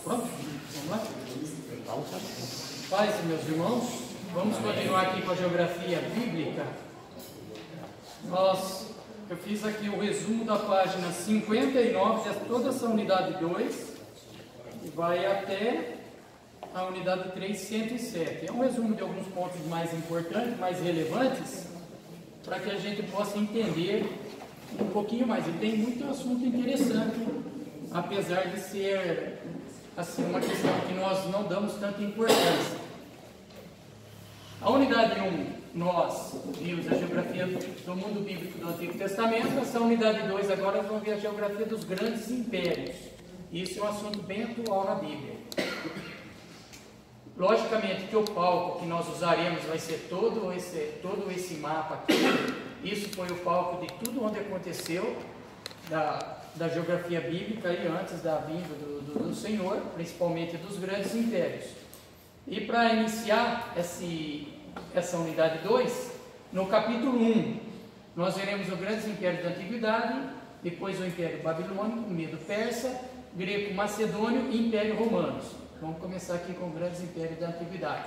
Pronto? Vamos lá? Paz, meus irmãos, vamos continuar aqui com a geografia bíblica. Eu fiz aqui o resumo da página 59, toda essa unidade 2, e vai até a unidade 3, 107. É um resumo de alguns pontos mais importantes, mais relevantes, para que a gente possa entender um pouquinho mais. E tem muito assunto interessante, apesar de ser assim, uma questão que nós não damos tanta importância. A unidade 1, nós vimos a geografia do mundo bíblico do Antigo Testamento. Essa unidade 2, agora nós vamos ver a geografia dos grandes impérios. Isso é um assunto bem atual na Bíblia. Logicamente que o palco que nós usaremos vai ser todo esse mapa aqui. Isso foi o palco de tudo onde aconteceu da geografia bíblica e antes da vinda do Senhor, principalmente dos grandes impérios. E para iniciar essa unidade 2, no capítulo 1, nós veremos os grandes impérios da Antiguidade, depois o Império Babilônico, Medo-Persa, Greco-Macedônio e Império Romano. Vamos começar aqui com os grandes impérios da Antiguidade.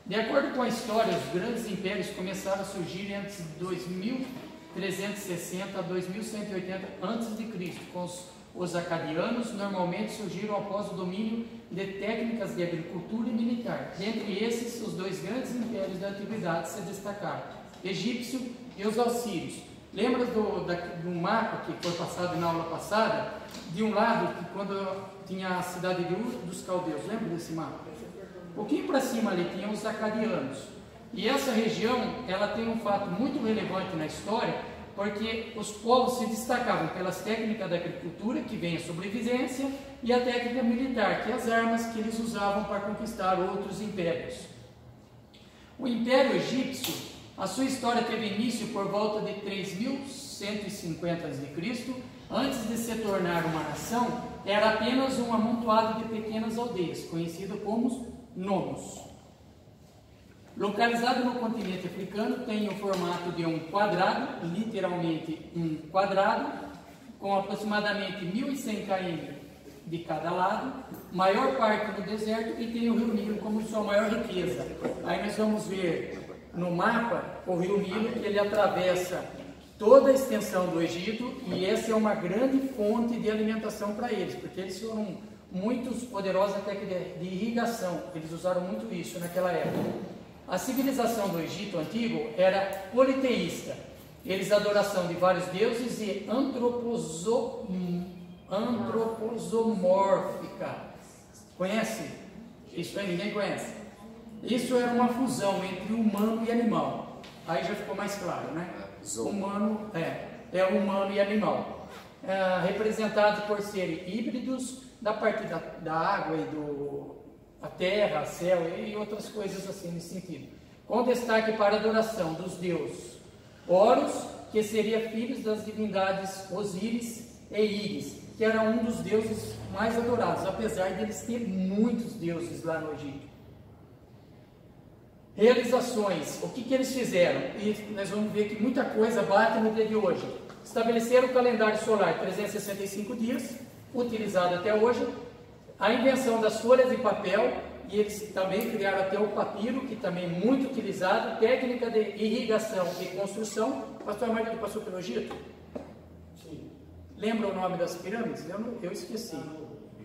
De acordo com a história, os grandes impérios começaram a surgir entre 2360 a 2180 a.C., com os acadianos. Normalmente surgiram após o domínio de técnicas de agricultura e militar. Dentre esses, os dois grandes impérios da antiguidade se destacaram: egípcio e os assírios. Lembra do mapa que foi passado na aula passada? De um lado, quando tinha a cidade de Ur dos Caldeus, lembra desse mapa? Um pouquinho para cima ali tinha os acadianos. E essa região, ela tem um fato muito relevante na história, porque os povos se destacavam pelas técnicas da agricultura, que vem a sobrevivência, e a técnica militar, que é as armas que eles usavam para conquistar outros impérios. O Império Egípcio, a sua história teve início por volta de 3150 a.C., antes de se tornar uma nação, era apenas um amontoado de pequenas aldeias, conhecido como nomos. Localizado no continente africano, tem o formato de um quadrado, literalmente um quadrado, com aproximadamente 1.100 km de cada lado, maior parte no deserto, e tem o Rio Nilo como sua maior riqueza. Aí nós vamos ver no mapa o Rio Nilo, que ele atravessa toda a extensão do Egito, e essa é uma grande fonte de alimentação para eles, porque eles foram muito poderosos até de irrigação, eles usaram muito isso naquela época. A civilização do Egito antigo era politeísta. Eles adoração de vários deuses e antropozomórfica. Conhece? Isso aí ninguém conhece. Isso era uma fusão entre humano e animal. Aí já ficou mais claro, né? Humano é humano e animal. Representados por serem híbridos da parte da água e a terra, céu e outras coisas assim nesse sentido. Com destaque para a adoração dos deuses Horus, que seria filhos das divindades Osíris e Íris, que era um dos deuses mais adorados, apesar de eles terem muitos deuses lá no Egito. Realizações, o que eles fizeram? E nós vamos ver que muita coisa bate no dia de hoje. Estabeleceram o calendário solar 365 dias, utilizado até hoje. A invenção das folhas de papel, e eles também criaram até o papiro, que também é muito utilizado. Técnica de irrigação e construção. Pastor Margarida passou pelo Egito? Sim. Lembra o nome das pirâmides? Eu esqueci.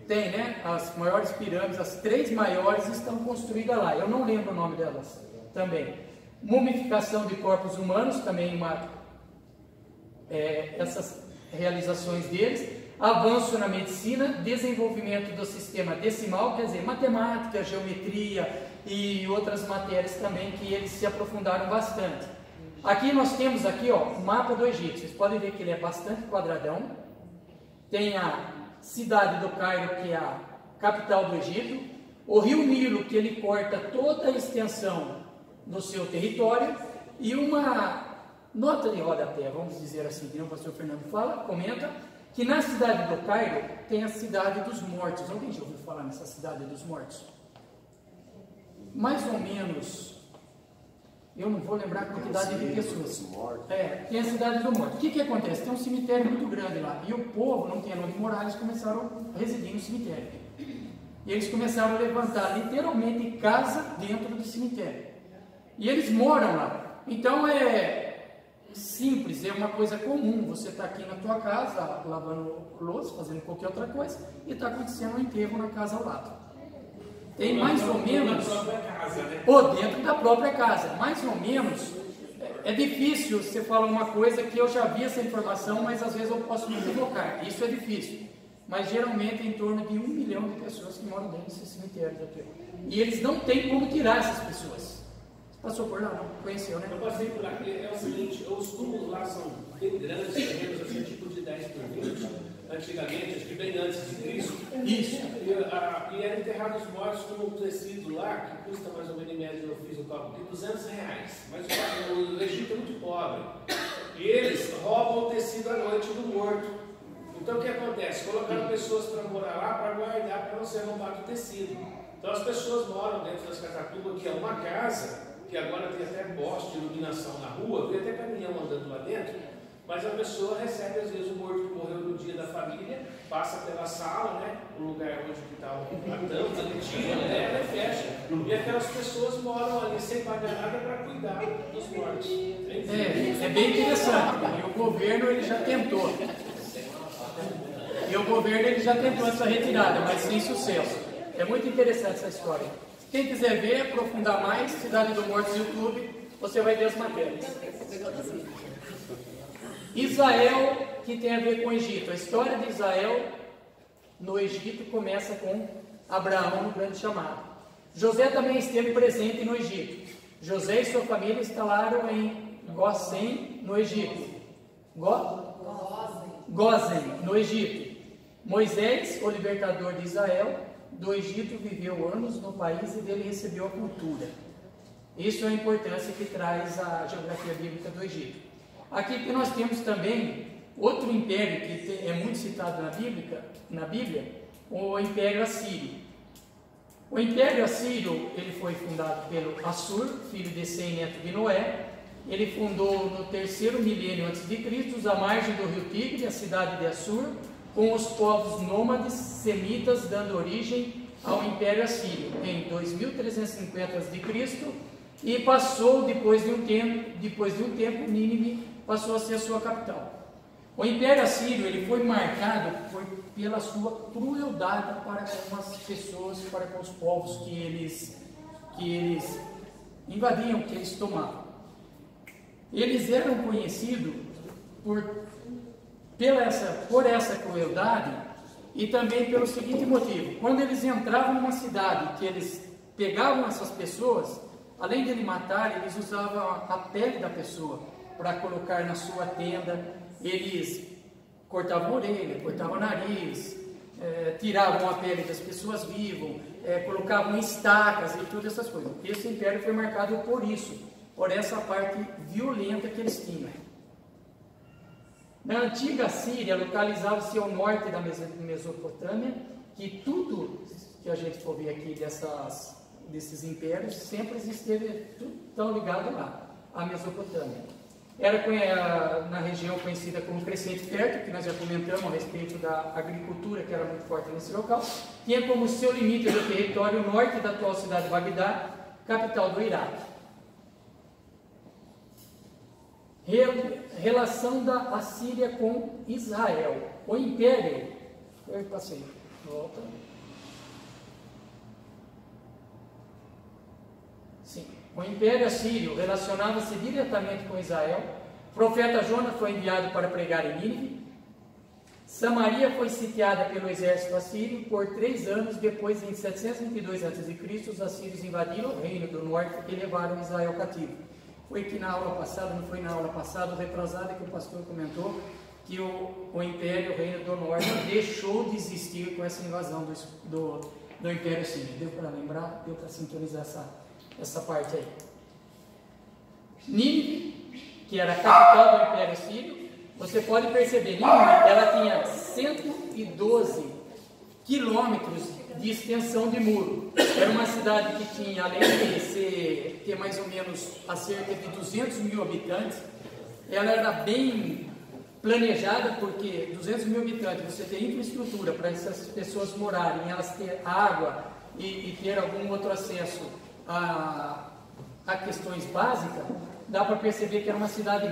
Tem, né? As maiores pirâmides, as 3 maiores estão construídas lá. Eu não lembro o nome delas também. Mumificação de corpos humanos, também essas realizações deles. Avanço na medicina, desenvolvimento do sistema decimal, quer dizer, matemática, geometria e outras matérias também que eles se aprofundaram bastante. Aqui nós temos o mapa do Egito. Vocês podem ver que ele é bastante quadradão. Tem a cidade do Cairo, que é a capital do Egito. O rio Nilo, que ele corta toda a extensão do seu território. E uma nota de rodapé, vamos dizer assim, que o pastor Fernando fala, comenta, que na cidade do Cairo tem a cidade dos mortos. Alguém já ouviu falar nessa cidade dos mortos? Mais ou menos, eu não vou lembrar a quantidade de pessoas. Tem a cidade do morto. O que acontece? Tem um cemitério muito grande lá, e o povo não tinha onde morar, eles começaram a residir no cemitério. eles começaram a levantar literalmente casa dentro do cemitério. E eles moram lá. Então é simples, é uma coisa comum. Você está aqui na tua casa, lavando louça, fazendo qualquer outra coisa, e está acontecendo um enterro na casa ao lado. Tem mais ou menos, ou dentro da própria casa, mais ou menos. É difícil você falar uma coisa que eu já vi essa informação, mas às vezes eu posso me equivocar. Isso é difícil. Mas geralmente é em torno de 1 milhão de pessoas que moram dentro desse cemitério aqui. E eles não têm como tirar essas pessoas. Você passou por lá? Não? Conheceu, né? Eu passei por lá. É o seguinte, os túmulos lá são bem grandes, terrenos assim, tipo de 10 por 20, antigamente, acho que bem antes de Cristo. Isso. E eram enterrados mortos com um tecido lá, que custa mais ou menos, em média, eu fiz o cálculo, de R$200. Mas o Egito é muito pobre. E eles roubam o tecido à noite do morto. Então o que acontece? Colocaram pessoas para morar lá, para guardar, para não ser roubado o tecido. Então as pessoas moram dentro das catacubas, que é uma casa, que agora tem até poste de iluminação na rua, tem até caminhão andando lá dentro, mas a pessoa recebe às vezes o morto que morreu no dia da família, passa pela sala, né, o lugar onde está a tampa, ele tira, leva e fecha. E aquelas pessoas moram ali sem pagar nada para cuidar dos mortos. É bem interessante. E o governo ele já tentou. Essa retirada, mas sem sucesso. É muito interessante essa história. Quem quiser ver, aprofundar mais, Cidade do Morto no YouTube, você vai ver as matérias. Israel, que tem a ver com o Egito. A história de Israel no Egito começa com Abraão no grande chamado. José também esteve presente no Egito. José e sua família instalaram em Gósen, no Egito. Gósen, no Egito. Moisés, o libertador de Israel, do Egito, viveu anos no país e dele recebeu a cultura. Isso é a importância que traz a geografia bíblica do Egito. Aqui que nós temos também outro império que é muito citado na Bíblia, o Império Assírio. O Império Assírio ele foi fundado pelo Assur, filho de Sem, neto de Noé. Ele fundou no 3º milênio a.C., à margem do rio Tigre, a cidade de Assur, com os povos nômades semitas, dando origem ao Império Assírio em 2350 a.C. e passou, depois de um tempo, Nínive passou a ser a sua capital. O Império Assírio ele foi marcado pela sua crueldade para com as pessoas, para com os povos que eles invadiam, que eles tomavam. Eles eram conhecidos por essa crueldade e também pelo seguinte motivo: quando eles entravam numa cidade, que eles pegavam essas pessoas, além de ele matar, eles usavam a pele da pessoa para colocar na sua tenda. Eles cortavam a orelha, cortavam o nariz, tiravam a pele das pessoas vivas, colocavam estacas e todas essas coisas. Esse império foi marcado por isso, por essa parte violenta que eles tinham. Na antiga Síria, localizava-se ao norte da Mesopotâmia, que tudo que a gente for ver aqui desses impérios, sempre esteve tudo tão ligado lá, à Mesopotâmia. Era na região conhecida como Crescente Fértil, que nós já comentamos a respeito da agricultura, que era muito forte nesse local. Tinha como seu limite o território norte da atual cidade de Bagdá, capital do Iraque. Relação da Assíria com Israel. O Império... Eu passei. Volta. Sim. O Império Assírio relacionava-se diretamente com Israel. O profeta Jonas foi enviado para pregar em Nínive. Samaria foi sitiada pelo exército assírio por 3 anos. Depois, em 722 a.C., os assírios invadiram o reino do norte e levaram Israel cativo. Foi que na aula passada, não foi na aula passada, retrasada, que o pastor comentou que o Império, o Reino do Norte, deixou de existir com essa invasão do Império Assírio. Deu para lembrar? Deu para sintonizar essa parte aí. Nínive, que era a capital do Império Assírio, você pode perceber, Nínive, ela tinha 112 quilômetros de extensão de muro. Era uma cidade que tinha, além de ter mais ou menos a cerca de 200 mil habitantes, ela era bem planejada, porque 200 mil habitantes, você ter infraestrutura para essas pessoas morarem, elas ter água e ter algum outro acesso a questões básicas, dá para perceber que era uma cidade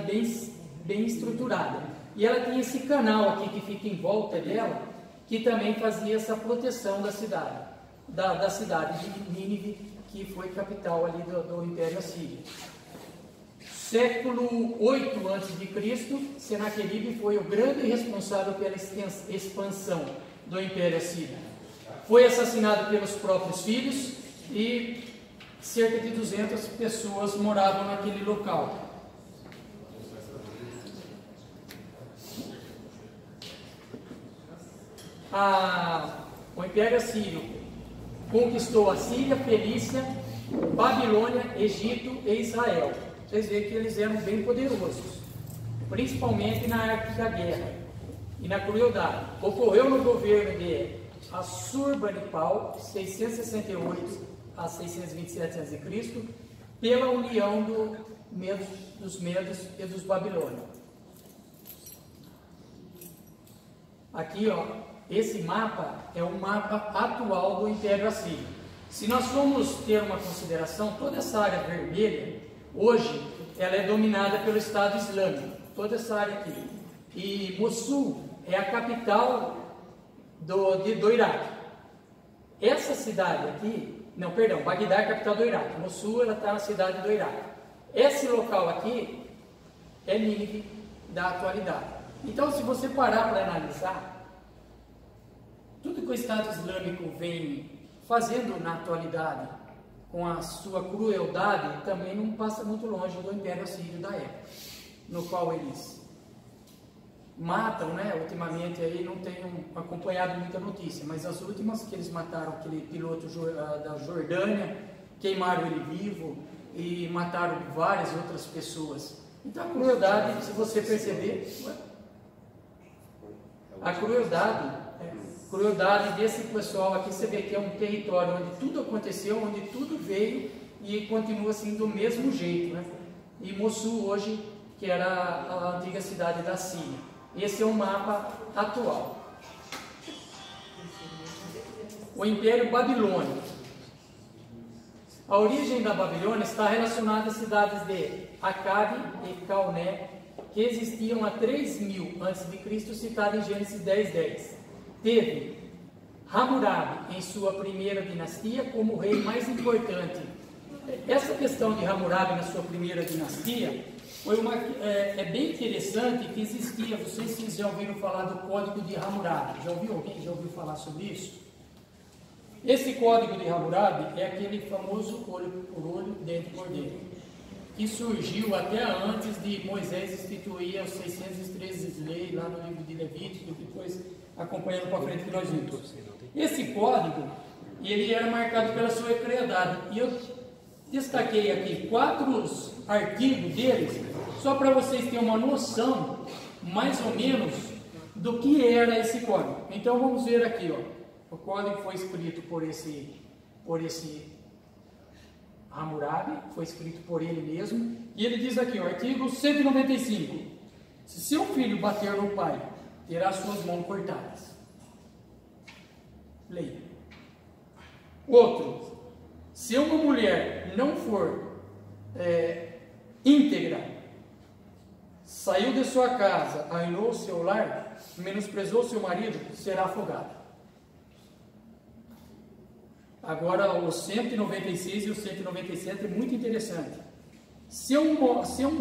bem estruturada. E ela tem esse canal aqui que fica em volta dela, que também fazia essa proteção da cidade, da cidade de Nínive, que foi capital ali do Império Assírio. Século 8 a.C., Senaqueribe foi o grande responsável pela expansão do Império Assírio. Foi assassinado pelos próprios filhos e cerca de 200 pessoas moravam naquele local. O Império Assírio conquistou a Síria, Fenícia, Babilônia, Egito e Israel. Vocês veem que eles eram bem poderosos, principalmente na arte da guerra e na crueldade. Ocorreu no governo de Assurbanipal, 668 a 627 a.C., pela união dos Medos e dos Babilônios. Aqui, ó, esse mapa é o mapa atual do Império Assírio. Se nós formos ter uma consideração, toda essa área vermelha, hoje, ela é dominada pelo Estado Islâmico, toda essa área aqui. E Mossul é a capital do Iraque. Essa cidade aqui, não, perdão, Bagdá é a capital do Iraque. Mossul, ela está na cidade do Iraque. Esse local aqui é Nínive da atualidade. Então, se você parar para analisar, tudo que o Estado Islâmico vem fazendo na atualidade, com a sua crueldade, também não passa muito longe do Império Assírio da época, no qual eles matam, né? Ultimamente aí não tenho acompanhado muita notícia, mas as últimas que eles mataram aquele piloto da Jordânia, queimaram ele vivo e mataram várias outras pessoas. Então a crueldade, se você perceber, a crueldade desse pessoal aqui, você vê que é um território onde tudo aconteceu, onde tudo veio e continua assim do mesmo jeito, né? E Mossul hoje, que era a antiga cidade da Síria. Esse é o mapa atual. O Império Babilônico. A origem da Babilônia está relacionada às cidades de Acabe e Calné, que existiam há 3000 a.C., citado em Gênesis 10:10. Teve Hammurabi em sua primeira dinastia como o rei mais importante. Essa questão de Hammurabi na sua primeira dinastia foi é bem interessante, que existia, vocês já ouviram falar do Código de Hammurabi? Já ouviu? Alguém já ouviu falar sobre isso? Esse Código de Hammurabi é aquele famoso olho por olho, dente por dente, que surgiu até antes de Moisés instituir as 613 leis lá no livro de Levítico, depois acompanhando para frente que nós vimos. Esse código, ele era marcado pela sua ecredade, e eu destaquei aqui 4 artigos deles, só para vocês terem uma noção, mais ou menos, do que era esse código. Então vamos ver aqui, ó. O código foi escrito por esse Hammurabi, foi escrito por ele mesmo, e ele diz aqui, ó, artigo 195, se seu filho bater no pai, terá suas mãos cortadas. Leia. Outro, se uma mulher não for íntegra, saiu de sua casa, arruinou seu lar, menosprezou seu marido, será afogada. Agora, o 196 e o 197 é muito interessante. Se um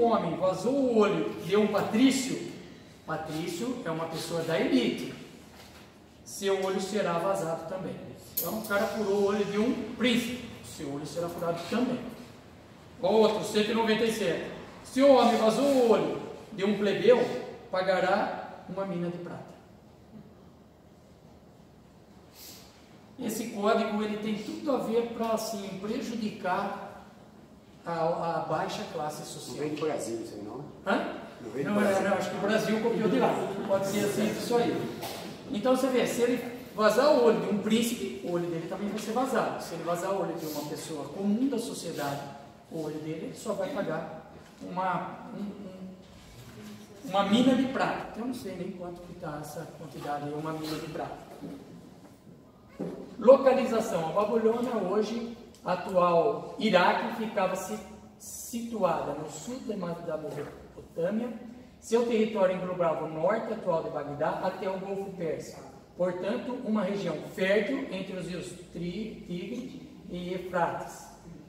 homem vazou o olho de um patrício, patrício é uma pessoa da elite, seu olho será vazado também. Então, o cara furou o olho de um príncipe, seu olho será furado também. Outro, 197. Se o homem vazou o olho de um plebeu, pagará uma mina de prata. Esse código, ele tem tudo a ver para, assim, prejudicar a baixa classe social. Não vem do Brasil isso aí, não? Hã? Não, acho que o Brasil copiou de lá. Pode ser assim, isso aí. Então você vê, se ele vazar o olho de um príncipe, o olho dele também vai ser vazado. Se ele vazar o olho de uma pessoa comum da sociedade, o olho dele só vai pagar uma mina de prata. Eu não sei nem quanto que está essa quantidade aí, uma mina de prata. Localização. A Babilônia hoje, atual Iraque, ficava situada no sul da Mesopotâmia. Seu território englobava o norte atual de Bagdá até o Golfo Pérsico. Portanto, uma região fértil entre os rios Tigre e Eufrates,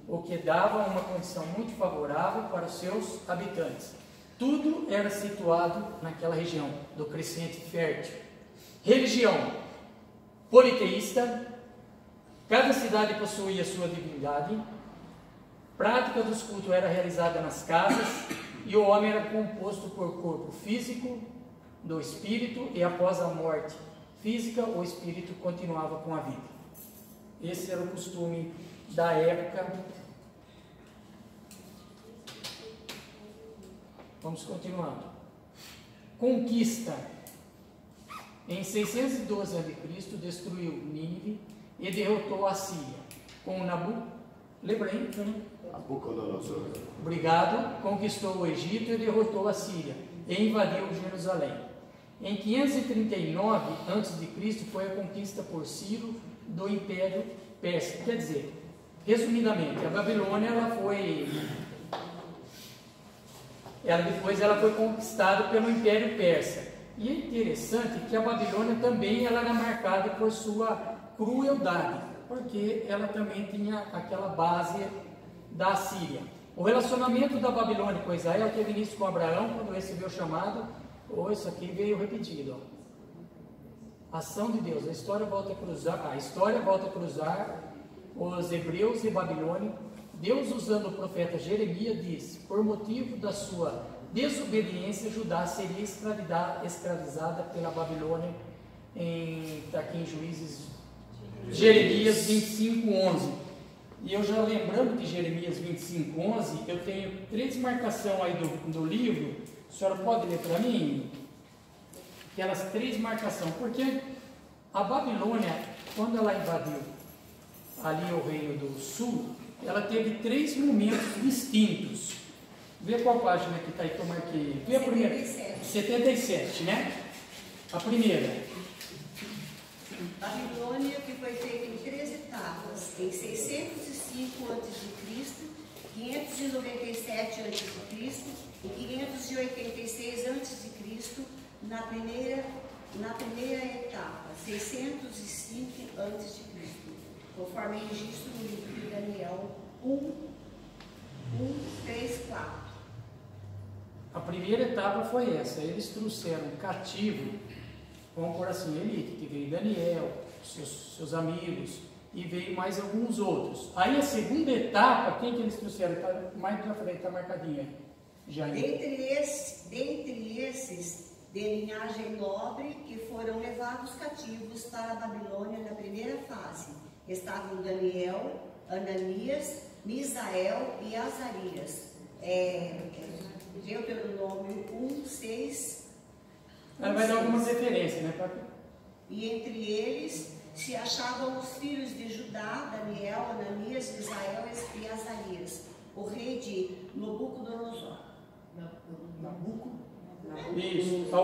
o que dava uma condição muito favorável para os seus habitantes. Tudo era situado naquela região do crescente fértil. Religião politeísta, cada cidade possuía sua divindade, prática dos cultos era realizada nas casas e o homem era composto por corpo físico, do espírito, e após a morte física o espírito continuava com a vida. Esse era o costume da época. Vamos continuando. Conquista. Em 612 a.C. destruiu Nínive e derrotou a Síria com Nabucodonosor. Obrigado. Conquistou o Egito e derrotou a Síria e invadiu Jerusalém. Em 539 a.C. foi a conquista por Ciro do Império Persa. Quer dizer, resumidamente, a Babilônia depois ela foi conquistada pelo Império Persa. E é interessante que a Babilônia também ela era marcada por sua crueldade, porque ela também tinha aquela base da Síria. O relacionamento da Babilônia com Israel teve início com Abraão, quando recebeu o chamado. Isso aqui veio repetido. Ação de Deus. A história volta a cruzar os hebreus e Babilônia. Deus, usando o profeta Jeremias, disse: por motivo da sua desobediência, Judá seria escravizada pela Babilônia. Está aqui em Juízes, Jeremias 25:11. E eu já lembrando de Jeremias 25:11, eu tenho 3 marcações aí do livro. A senhora pode ler para mim? Aquelas 3 marcações. Porque a Babilônia, quando ela invadiu ali o Reino do Sul, ela teve 3 momentos distintos. Vê qual página que está aí que eu marquei. Vê a primeira. 77, né? A primeira. Babilônia, que foi feita em 3 etapas. Em 605 a.C., 597 a.C. e 586 a.C. na primeira etapa, 605 a.C., conforme registro no livro de Daniel 1, 3, 4. A primeira etapa foi essa. Eles trouxeram cativo, vamos por assim, elite, que veio Daniel, seus amigos, e veio mais alguns outros. Aí a segunda etapa, quem que eles trouxeram? Tá mais para frente, está marcadinha. Dentre esses de linhagem nobre que foram levados cativos para a Babilônia na primeira fase, estavam Daniel, Ananias, Misael e Azarias. Deuteronômio 1, 6. Ela vai dar algumas referências, né? E entre eles se achavam os filhos de Judá, Daniel, Ananias, Misael e Azarias, o rei de Nabucodonosor. Isso. A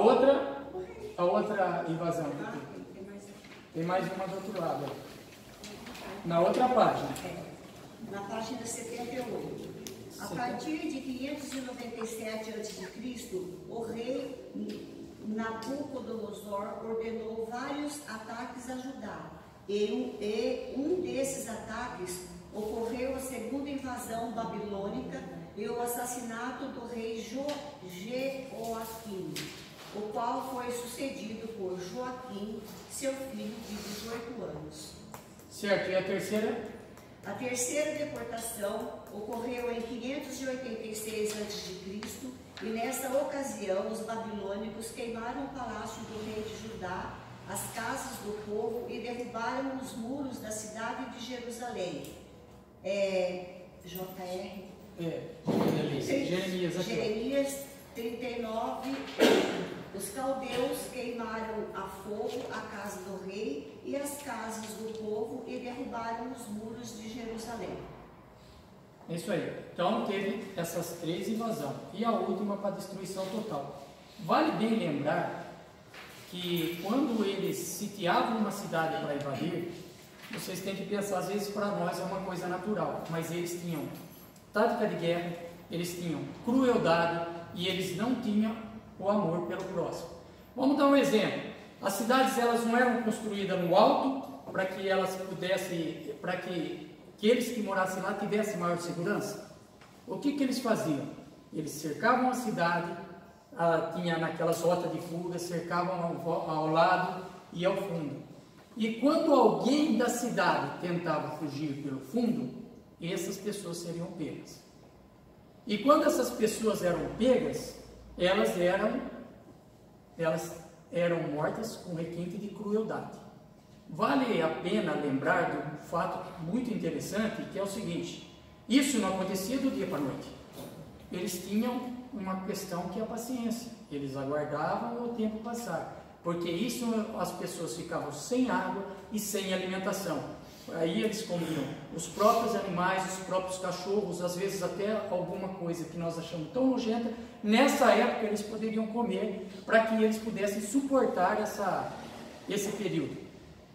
outra invasão. Tem mais uma do outro lado. Na outra página. Na página 78. A partir de 597 a.C., o rei Nabucodonosor ordenou vários ataques a Judá. E um desses ataques ocorreu a segunda invasão babilônica e o assassinato do rei Jeoaquim, o qual foi sucedido por Joaquim, seu filho de 18 anos. Certo, e a terceira? A terceira deportação ocorreu em 586 a.C. e nessa ocasião os babilônicos queimaram o palácio do rei de Judá, as casas do povo e derrubaram os muros da cidade de Jerusalém. Jeremias 39. Os caldeus queimaram a fogo a casa do rei e as casas do povo e derrubaram os muros de Jerusalém. É isso aí. Então teve essas 3 invasões. E a última para destruição total. Vale bem lembrar que quando eles sitiavam uma cidade para invadir, vocês têm que pensar, às vezes para nós é uma coisa natural, mas eles tinham tática de guerra, eles tinham crueldade e eles não tinham o amor pelo próximo. Vamos dar um exemplo. As cidades, elas não eram construídas no alto para que elas pudessem, para que eles que morassem lá tivessem maior segurança. O que eles faziam? Eles cercavam a cidade, tinha naquelas rotas de fuga, cercavam ao lado e ao fundo. E quando alguém da cidade tentava fugir pelo fundo, essas pessoas seriam pegas. E quando essas pessoas eram pegas, elas eram mortas com requinte de crueldade. Vale a pena lembrar de um fato muito interessante, que é o seguinte: isso não acontecia do dia para a noite. Eles tinham uma questão que é a paciência. Eles aguardavam o tempo passar, porque isso as pessoas ficavam sem água e sem alimentação. Aí eles comiam os próprios animais, os próprios cachorros, às vezes até alguma coisa que nós achamos tão nojenta. Nessa época eles poderiam comer para que eles pudessem suportar esse período.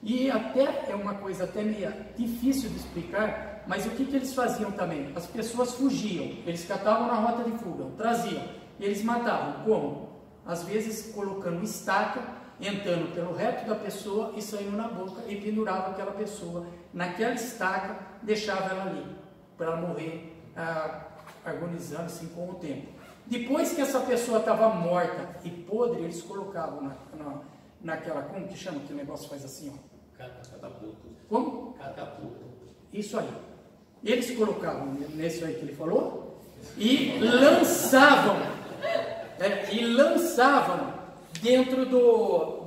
E até é uma coisa até meio difícil de explicar, mas o que eles faziam também? As pessoas fugiam, eles catavam na rota de fuga, traziam, e eles matavam. Como? Às vezes colocando estaca, entrando pelo reto da pessoa e saindo na boca, e pendurava aquela pessoa naquela estaca, deixava ela ali, para ela morrer agonizando assim com o tempo. Depois que essa pessoa estava morta e podre, eles colocavam naquela, como que chama que o negócio faz assim, ó? Catapulta. Como? Catapulta. Isso aí. Eles colocavam nesse aí que ele falou e lançavam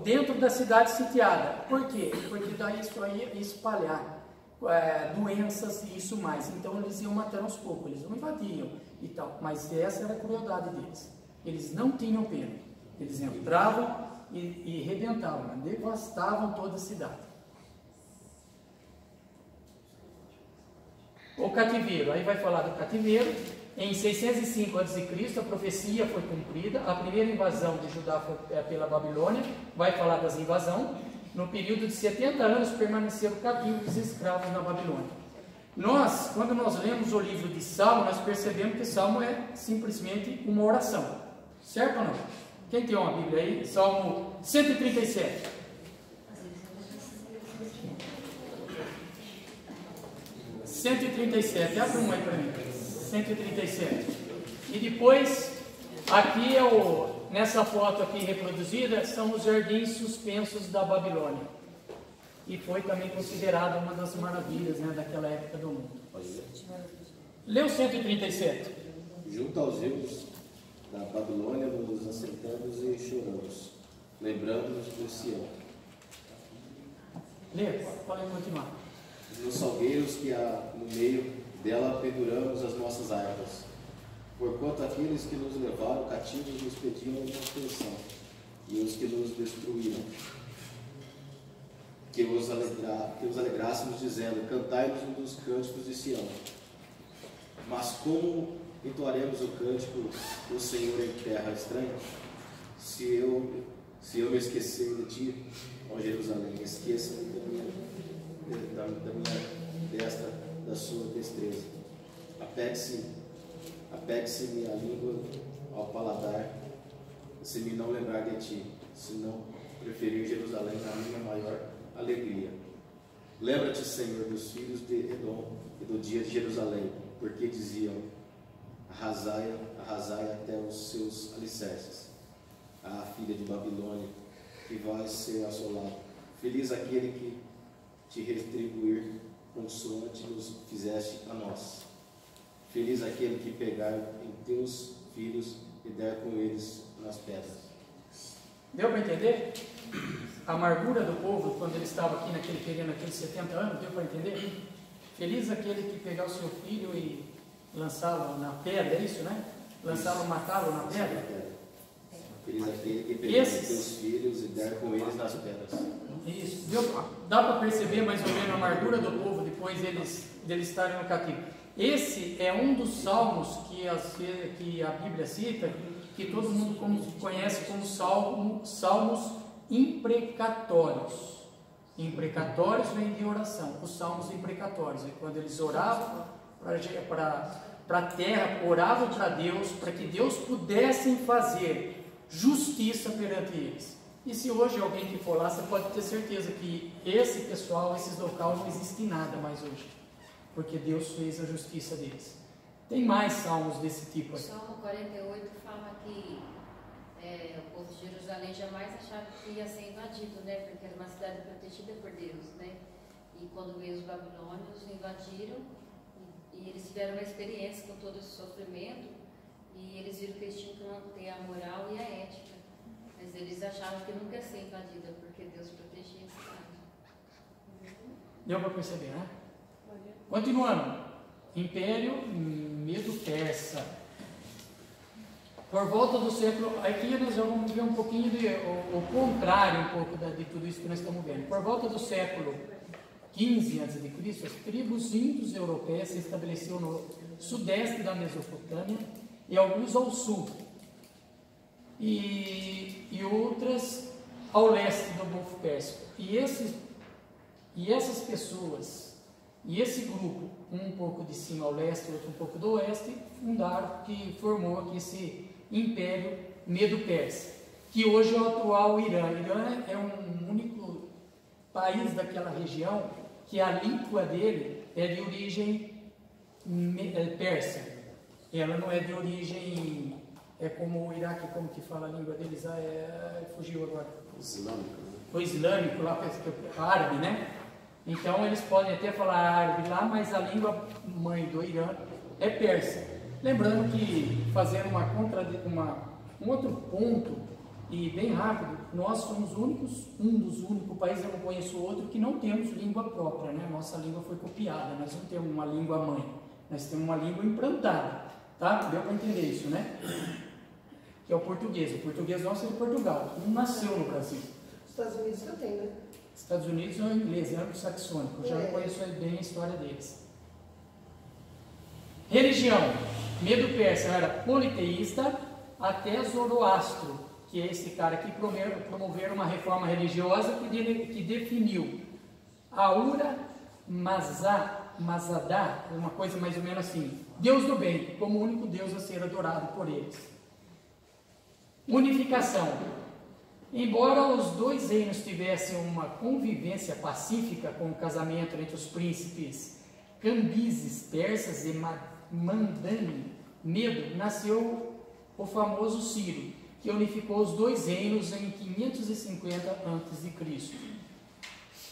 dentro da cidade sitiada. Por quê? Porque daí isso aí ia espalhar doenças e isso mais. Então eles iam matando aos poucos, eles não invadiam e tal. Mas essa era a crueldade deles. Eles não tinham pena. Eles entravam e rebentavam, devastavam toda a cidade. O cativeiro, aí vai falar do cativeiro. Em 605 a.C., a profecia foi cumprida. A primeira invasão de Judá foi pela Babilônia. Vai falar das invasões. No período de 70 anos permaneceram cativos e escravos na Babilônia. Quando nós lemos o livro de Salmo, nós percebemos que Salmo é simplesmente uma oração. Certo ou não? Quem tem uma Bíblia aí? Salmo 137. Abre um aí para mim. 137. E depois, aqui nessa foto aqui reproduzida, são os jardins suspensos da Babilônia. E foi também considerada uma das maravilhas, né, daquela época do mundo. Lê o 137. Junto aos rios da Babilônia nos assentamos e choramos, lembrando-nos do Sião. Lê, pode continuar. Nos salgueiros que há no meio dela penduramos as nossas harpas, porquanto aqueles que nos levaram cativos nos pediam manutenção, e os que nos destruíram, que os alegrássemos, dizendo: cantai-nos um dos cânticos de Sião. Mas como entoaremos o cântico do Senhor em terra estranha? Se eu me esquecer de ti, ó Jerusalém, esqueça-me da minha destra, da sua destreza. Apegue-se-me a língua ao paladar, se me não lembrar de ti, se não preferir Jerusalém na minha maior alegria. Lembra-te, Senhor, dos filhos de Edom e do dia de Jerusalém, porque diziam: arrasai até os seus alicerces. Ah, filha de Babilônia, que vai ser assolado. Feliz aquele que te retribuir consoante nos fizeste a nós. Feliz aquele que pegar em teus filhos e der com eles nas pedras. Deu para entender? A amargura do povo quando ele estava aqui naquele período, naqueles 70 anos, deu para entender? Feliz aquele que pegar o seu filho e lançá-lo na pedra, é isso, né? Lançá-lo, matá-lo na pedra. Feliz aquele que pegar em teus filhos e der com eles nas pedras. Isso. Dá para perceber mais ou menos a amargura do povo depois deles estarem no cativo. Esse é um dos salmos que a Bíblia cita, que todo mundo conhece como salmos imprecatórios. Imprecatórios vem de oração, os salmos imprecatórios, é quando eles oravam para a terra, oravam para Deus, para que Deus pudesse fazer justiça perante eles. E se hoje alguém que for lá, você pode ter certeza que esse pessoal, esses locais, não existe nada mais hoje, porque Deus fez a justiça deles. Tem mais salmos desse tipo aí. O Salmo 48 fala que o povo de Jerusalém jamais achava que ia ser invadido, né? Porque era uma cidade protegida por Deus, né? E quando veio os babilônios, invadiram, e eles tiveram uma experiência com todo esse sofrimento, e eles viram que eles tinham que manter a moral e a ética. Mas eles achavam que nunca ia ser invadida, porque Deus protegia a cidade. Deu para perceber, né? Continuando. Império Medo-Persa. Por volta do século... Aqui nós vamos ver um pouquinho o contrário um pouco de tudo isso que nós estamos vendo. Por volta do século XV a.C., as tribos índios europeias se estabeleceram no sudeste da Mesopotâmia e alguns ao sul. E outras ao leste do Golfo Pérsico. E essas pessoas, e esse grupo, um pouco de cima ao leste, outro um pouco do oeste, que formou aqui esse Império Medo-Persa, que hoje é o atual Irã. Irã é um único país daquela região que a língua dele é de origem persa. Ela não é de origem... É como o Iraque, como que fala a língua deles, fugiu agora. Islâmico, né? O islâmico lá, árabe, né? Então eles podem até falar árabe lá, mas a língua mãe do Irã é persa. Lembrando que, fazendo um outro ponto, e bem rápido, nós somos um dos únicos países, eu não conheço outro, que não temos língua própria, né? Nossa língua foi copiada, nós não temos uma língua mãe, nós temos uma língua implantada, tá? Deu para entender isso, né? Que é o português. O português nosso é de Portugal, não nasceu no Brasil. Estados Unidos que eu tenho, né? Estados Unidos é o inglês, é anglo-saxônico, eu já não conheço bem a história deles. Religião. Medo-Persa era politeísta até Zoroastro, que é esse cara que promoveu uma reforma religiosa que definiu Ahura Mazda, uma coisa mais ou menos assim, Deus do bem, como o único Deus a ser adorado por eles. Unificação. Embora os dois reinos tivessem uma convivência pacífica com o casamento entre os príncipes Cambises, persas e Mandani, Medo, nasceu o famoso Ciro, que unificou os dois reinos em 550 a.C.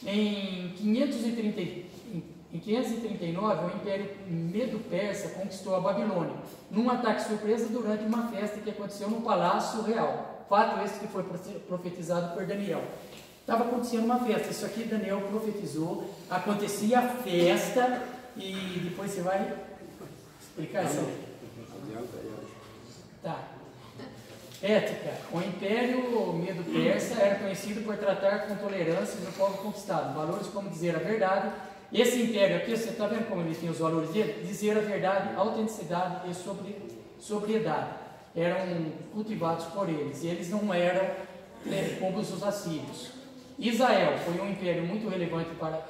Em 539, o Império Medo-Persa conquistou a Babilônia, num ataque surpresa durante uma festa que aconteceu no Palácio Real. Fato esse que foi profetizado por Daniel. Estava acontecendo uma festa, isso aqui Daniel profetizou, acontecia a festa, e depois você vai explicar isso aí. Tá. Ética. O Império Medo-Persa era conhecido por tratar com tolerância o povo conquistado. Valores como dizer a verdade. Esse império aqui, você está vendo como ele tinha os valores dele? Dizer a verdade, autenticidade e sobriedade. Eram cultivados por eles. E eles não eram como os assírios. Israel foi um império muito relevante para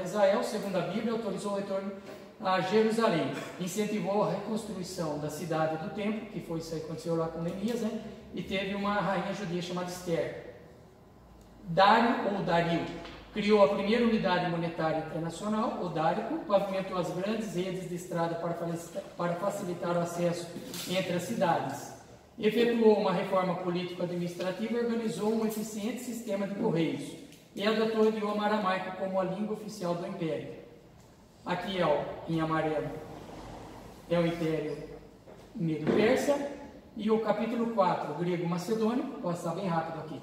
Israel. Segundo a Bíblia, autorizou o retorno a Jerusalém, incentivou a reconstrução da cidade do templo, que foi isso que aconteceu lá com Neemias, né? E teve uma rainha judia chamada Esther. Dário ou Dario criou a primeira unidade monetária internacional, o Dárico, pavimentou as grandes redes de estrada para facilitar o acesso entre as cidades, efetuou uma reforma político-administrativa e organizou um eficiente sistema de correios, e adotou o idioma aramaico como a língua oficial do império. Aqui em amarelo é o Império Medo-Persa, e o capítulo 4, o grego macedônio, vou passar bem rápido aqui.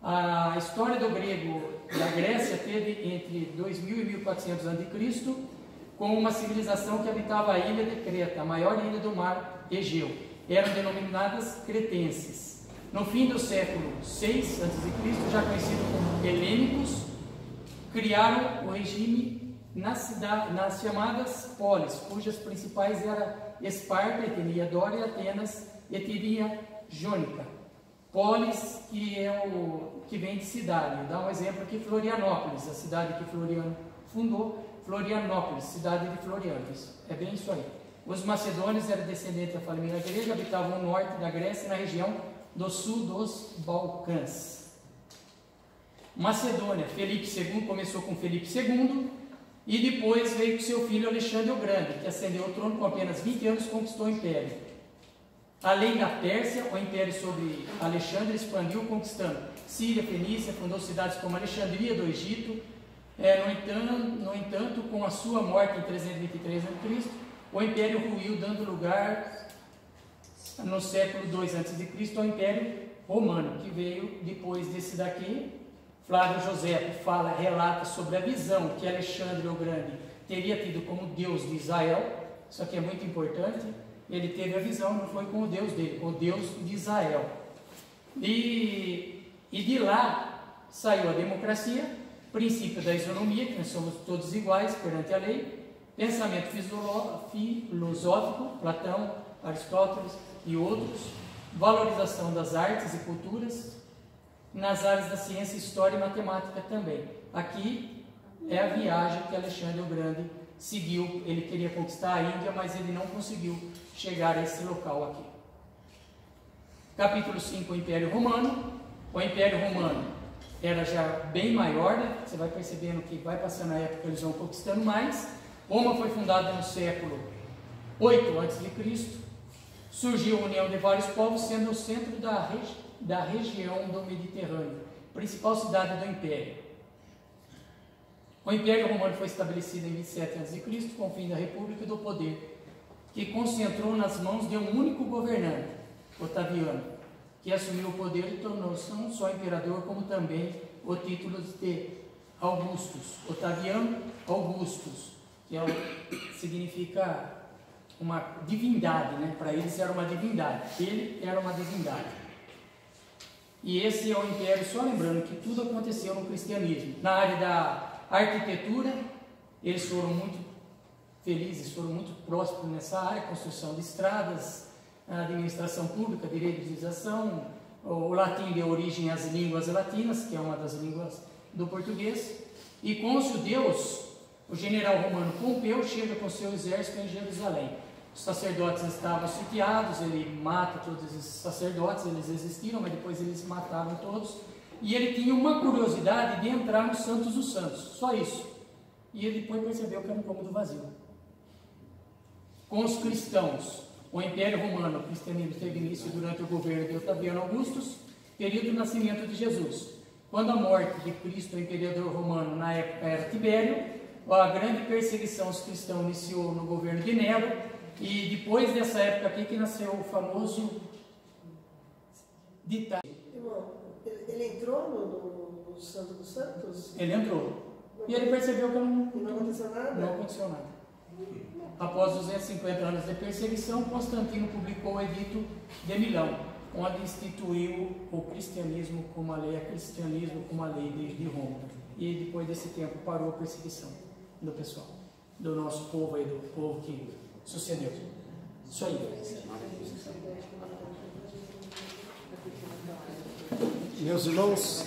A história do grego da Grécia teve entre 2000 e 1400 a.C., com uma civilização que habitava a ilha de Creta, a maior ilha do mar Egeu. Eram denominadas cretenses. No fim do século 6 a.C., já conhecido como helênicos, criaram o regime nas chamadas polis, cujas principais Esparta, etnia Dória, e Atenas, etnia Jônica. Polis, que é o que vem de cidade. Dá um exemplo aqui, Florianópolis, a cidade que Floriano fundou, Florianópolis, cidade de Floriano. É bem isso aí. Os macedônios eram descendentes da família grega, habitavam o norte da Grécia, na região do sul dos Balcãs. Macedônia, Felipe II, começou com Felipe II, e depois veio com seu filho Alexandre o Grande, que ascendeu ao trono com apenas 20 anos, conquistou o império. Além da Pérsia, o império sobre Alexandre expandiu, conquistando Síria, Fenícia, fundou cidades como Alexandria do Egito. No entanto, com a sua morte em 323 a.C., o império ruiu, dando lugar, no século II a.C., ao Império Romano, que veio depois desse daqui. Flávio José relata sobre a visão que Alexandre o Grande teria tido como Deus de Israel. Isso aqui é muito importante. Ele teve a visão, não foi com o Deus dele, com o Deus de Israel. E de lá saiu a democracia, princípio da isonomia, que nós somos todos iguais perante a lei, pensamento filosófico, Platão, Aristóteles e outros, valorização das artes e culturas, nas áreas da ciência, história e matemática também. Aqui é a viagem que Alexandre o Grande seguiu. Ele queria conquistar a Índia, mas ele não conseguiu chegar a esse local aqui. Capítulo 5, o Império Romano. O Império Romano era já bem maior, né? Você vai percebendo que vai passando a época, eles vão conquistando mais. Roma foi fundada no século 8 a.C. Surgiu a união de vários povos, sendo o centro da região do Mediterrâneo, principal cidade do Império. O Império Romano foi estabelecido em 27 a.C., com o fim da República e do Poder, que concentrou nas mãos de um único governante, Otaviano, que assumiu o poder e tornou-se não só imperador, como também o título de Augustus. Otaviano Augustus, que significa uma divindade, né? Para eles era uma divindade, ele era uma divindade. E esse é o império, só lembrando que tudo aconteceu no cristianismo. Na área da arquitetura, eles foram muito felizes, foram muito prósperos nessa área, construção de estradas, administração pública, direitização. O latim deu origem às línguas latinas, que é uma das línguas do português. E com os judeus, o general romano Pompeu chega com seu exército em Jerusalém. Os sacerdotes estavam sitiados, ele mata todos esses sacerdotes, eles existiram, mas depois eles mataram todos. E ele tinha uma curiosidade de entrar no Santos dos Santos, só isso. E ele depois percebeu que era um cômodo vazio. Com os cristãos, o Império Romano, o cristianismo teve início durante o governo de Otaviano Augustus, período do nascimento de Jesus. Quando a morte de Cristo, o imperador romano, na época era Tibério, a grande perseguição aos cristãos iniciou no governo de Nero. E depois dessa época aqui que nasceu o famoso ditado. Ele entrou no Santo dos Santos? Ele entrou. E ele percebeu que não aconteceu nada? Não aconteceu nada. Após 250 anos de perseguição, Constantino publicou o Edito de Milão, onde instituiu o cristianismo como a lei, cristianismo como a lei de Roma. E depois desse tempo parou a perseguição do pessoal, do nosso povo aí, do povo que sucedeu. Isso aí. Meus irmãos,